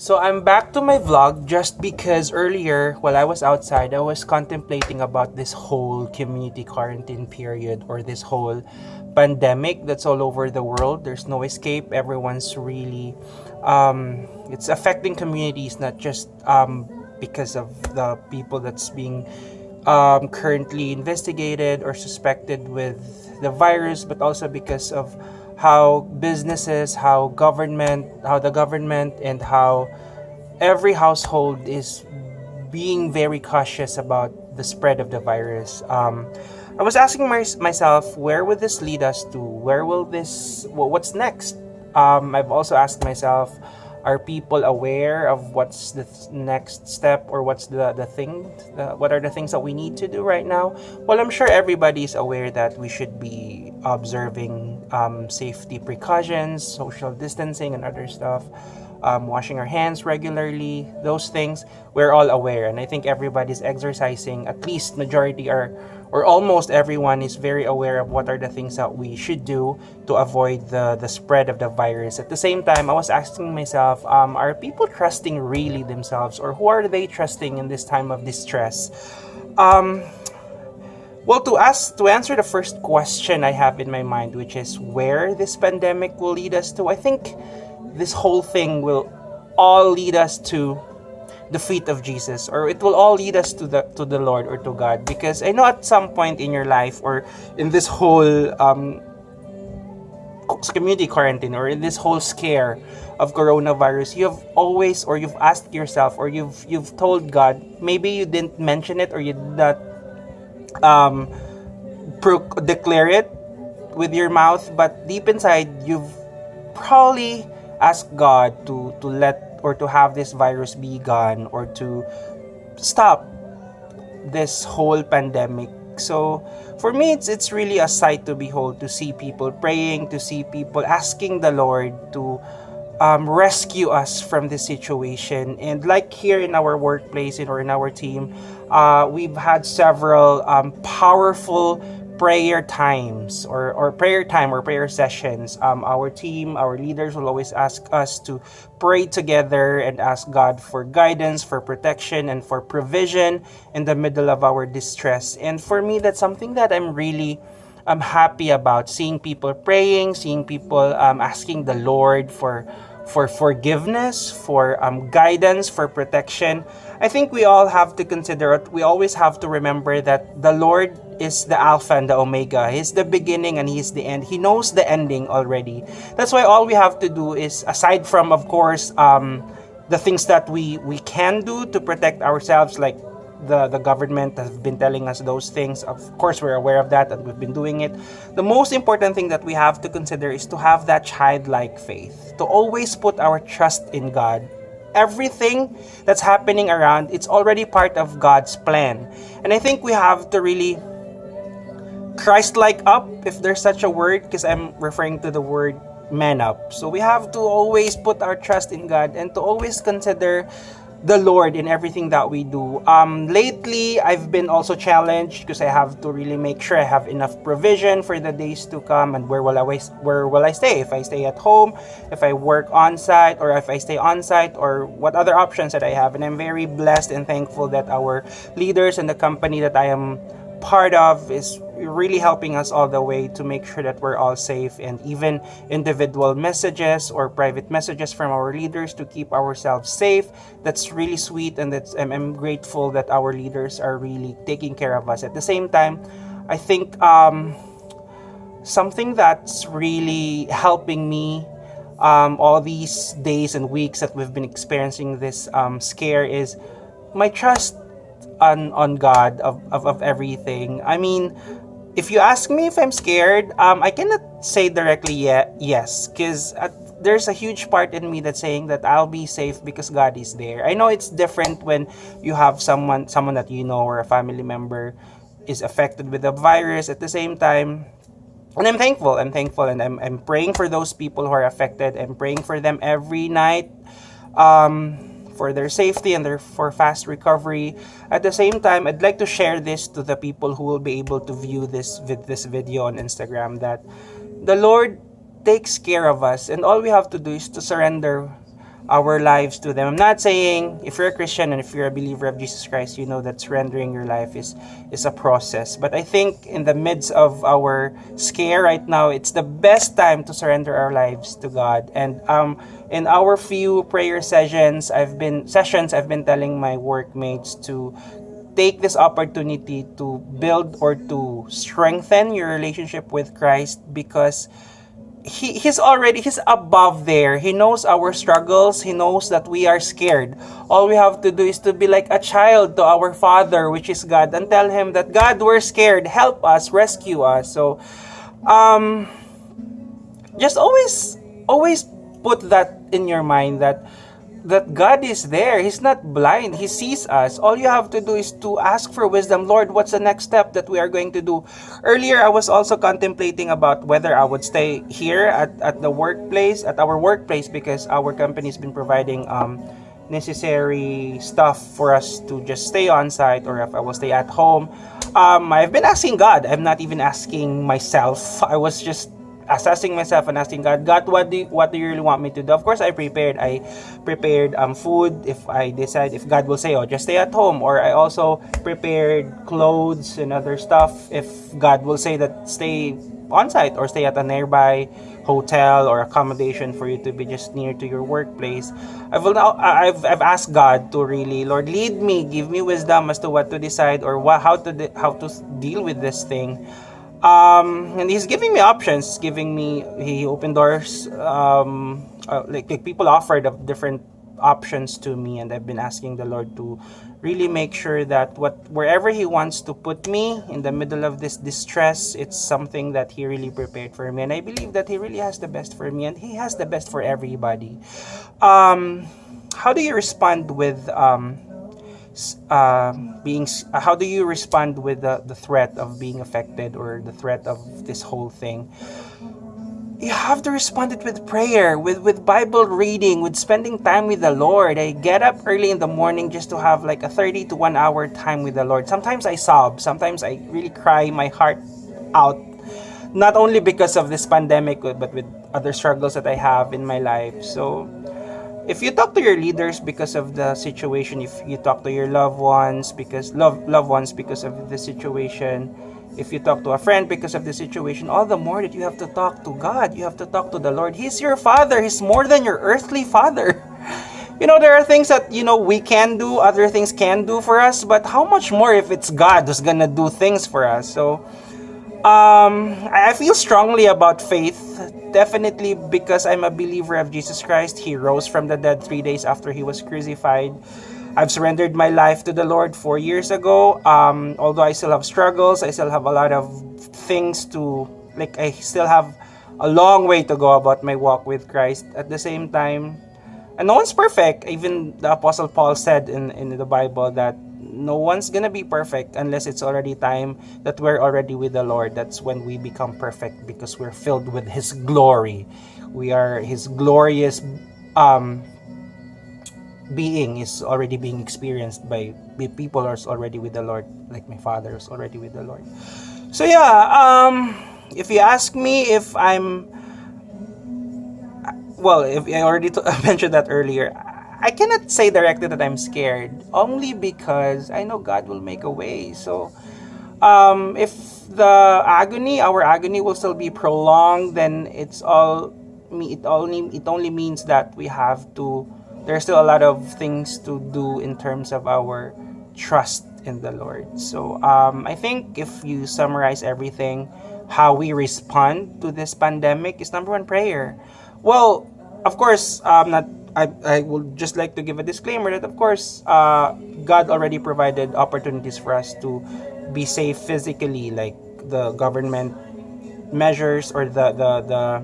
So I'm back to my vlog just because earlier while I was outside I was contemplating about this whole community quarantine period or this whole pandemic that's all over the world. There's no escape. Everyone's really it's affecting communities not just because of the people that's being currently investigated or suspected with the virus, but also because of how businesses, how the government, and how every household is being very cautious about the spread of the virus. I was asking myself, where would this lead us to? Where will this? What's next? I've also asked myself, are people aware of what's the next step, or what's the thing? What are the things that we need to do right now? Well, I'm sure everybody's aware that we should be observing safety precautions, social distancing, and other stuff. Washing our hands regularly, those things we're all aware, and I think everybody's exercising. At least majority are, or almost everyone is very aware of what are the things that we should do to avoid the spread of the virus. At the same time, I was asking myself, are people trusting really themselves, or who are they trusting in this time of distress? Well, to answer the first question I have in my mind, which is where this pandemic will lead us to, I think this whole thing will all lead us to the feet of Jesus, or it will all lead us to the Lord or to God. Because I know at some point in your life, or in this whole community quarantine, or in this whole scare of coronavirus, you have always, or you've asked yourself, or you've told God, maybe you didn't mention it, or you did not declare it with your mouth, but deep inside you've probably ask God to let, or to have this virus be gone, or to stop this whole pandemic. So for me, it's really a sight to behold, to see people praying, to see people asking the Lord to rescue us from this situation. And like here in our workplace, or in our team, we've had several powerful prayer times, or prayer time, or prayer sessions. Our team, our leaders will always ask us to pray together and ask God for guidance, for protection, and for provision in the middle of our distress. And for me, that's something that I'm happy about, seeing people praying, seeing people asking the Lord for forgiveness, for guidance, for protection. I think we all have to consider it. We always have to remember that the Lord is the Alpha and the Omega. He's the beginning and He's the end. He knows the ending already. That's why all we have to do is, aside from, of course, the things that we can do to protect ourselves, like the government has been telling us those things. Of course, we're aware of that and we've been doing it. The most important thing that we have to consider is to have that childlike faith, to always put our trust in God. Everything that's happening around, it's already part of God's plan. And I think we have to really Christ-like up, if there's such a word, because I'm referring to the word man up. So we have to always put our trust in God, and to always consider the Lord in everything that we do. Lately, I've been also challenged because I have to really make sure I have enough provision for the days to come. And where will I stay? If I stay at home, if I work on site, or if I stay on site, or what other options that I have. And I'm very blessed and thankful that our leaders and the company that I am part of is really helping us all the way to make sure that we're all safe, and even individual messages or private messages from our leaders to keep ourselves safe. That's really sweet, and I'm grateful that our leaders are really taking care of us. At the same time, I think something that's really helping me all these days and weeks that we've been experiencing this scare is my trust on God of everything. I mean, if you ask me if I'm scared, I cannot say directly yes, because there's a huge part in me that's saying that I'll be safe because God is there. I know it's different when you have someone that you know, or a family member is affected with the virus. At the same time, and I'm thankful, and I'm praying for those people who are affected. I'm praying for them every night, for their safety and for fast recovery. At the same time, I'd like to share this to the people who will be able to view this video on Instagram, that the Lord takes care of us, and all we have to do is to surrender our lives to them. I'm not saying if you're a Christian and if you're a believer of Jesus Christ, you know that surrendering your life is a process. But I think in the midst of our scare right now, it's the best time to surrender our lives to God. And in our few prayer I've been telling my workmates to take this opportunity to build or to strengthen your relationship with Christ, because he's above there. He knows our struggles. He knows that we are scared. All we have to do is to be like a child to our Father, which is God, and tell him that, God, we're scared, help us, rescue us. So just always put that in your mind, that God is there. He's not blind. He sees us. All you have to do is to ask for wisdom. Lord, what's the next step that we are going to do? Earlier, I was also contemplating about whether I would stay here at our workplace, because our company has been providing necessary stuff for us to just stay on site, or if I will stay at home. I've been asking God. I'm not even asking myself. I was just assessing myself and asking God, what do you really want me to do? Of course, I prepared food if God will say, oh, just stay at home. Or I also prepared clothes and other stuff if God will say that stay on site or stay at a nearby hotel or accommodation for you to be just near to your workplace. I've asked God to really, Lord, lead me, give me wisdom as to what to decide, or how to deal with this thing. And he's giving me options. He opened doors. Like people offered of different options to me, and I've been asking the Lord to really make sure that wherever He wants to put me in the middle of this distress, it's something that He really prepared for me, and I believe that He really has the best for me, and He has the best for everybody. How do you respond with how do you respond with the threat of being affected, or the threat of this whole thing? You have to respond it with prayer, with Bible reading, with spending time with the Lord. I get up early in the morning just to have like a 30 to 1 hour time with the Lord. Sometimes I sob, sometimes I really cry my heart out, not only because of this pandemic, but with other struggles that I have in my life. So if you talk to your leaders because of the situation, if you talk to your loved ones because of the situation, if you talk to a friend because of the situation, all the more that you have to talk to God. You have to talk to the Lord. He's your Father. He's more than your earthly father. There are things that, we can do, other things can do for us, but how much more if it's God who's gonna do things for us? So, I feel strongly about faith, definitely because I'm a believer of Jesus Christ. He rose from the dead 3 days after He was crucified. I've surrendered my life to the Lord 4 years ago. Although I still have struggles, I still have a lot of things I still have a long way to go about my walk with Christ. At the same time, and no one's perfect. Even the Apostle Paul said in the Bible that no one's gonna be perfect unless it's already time that we're already with the Lord. That's when we become perfect, because we're filled with His glory. We are His glorious being is already being experienced by people who are already with the Lord, like my father is already with the Lord. So if you ask me if I'm, if I already mentioned that earlier, I cannot say directly that I'm scared, only because I know God will make a way. So if our agony will still be prolonged, then it only means that there's still a lot of things to do in terms of our trust in the Lord. So I think if you summarize everything, how we respond to this pandemic is number one, prayer. Well, of course, I would just like to give a disclaimer that, of course, God already provided opportunities for us to be safe physically, like the government measures, or the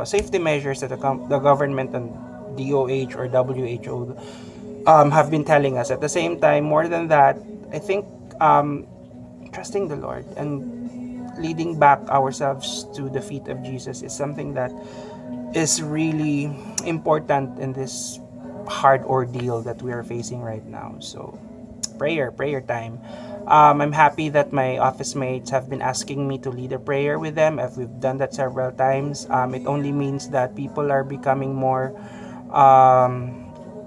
safety measures that the government and DOH or WHO have been telling us. At the same time, more than that, I think trusting the Lord and leading back ourselves to the feet of Jesus is something that is really important in this hard ordeal that we are facing right now. So prayer time. I'm happy that my office mates have been asking me to lead a prayer with them. We've done that several times. It only means that people are becoming more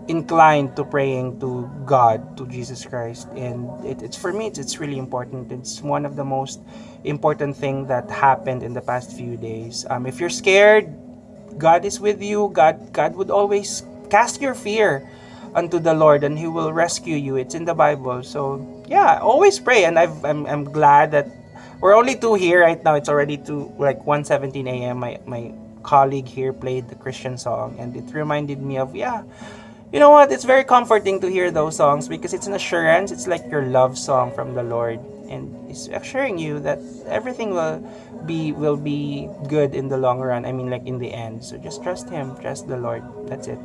inclined to praying to God, to Jesus Christ. And it's for me, it's really important. It's one of the most important thing that happened in the past few days. If you're scared, God is with you. God would always cast your fear unto the Lord, and He will rescue you. It's in the Bible. So yeah, always pray. And I'm glad that we're only two here right now. It's already like 1:17 a.m. My colleague here played the Christian song, and it reminded me of, yeah, you know what? It's very comforting to hear those songs because it's an assurance. It's like your love song from the Lord, and it's assuring you that everything will be good in the long run. I mean, like in the end. So just trust Him, trust the Lord. That's it.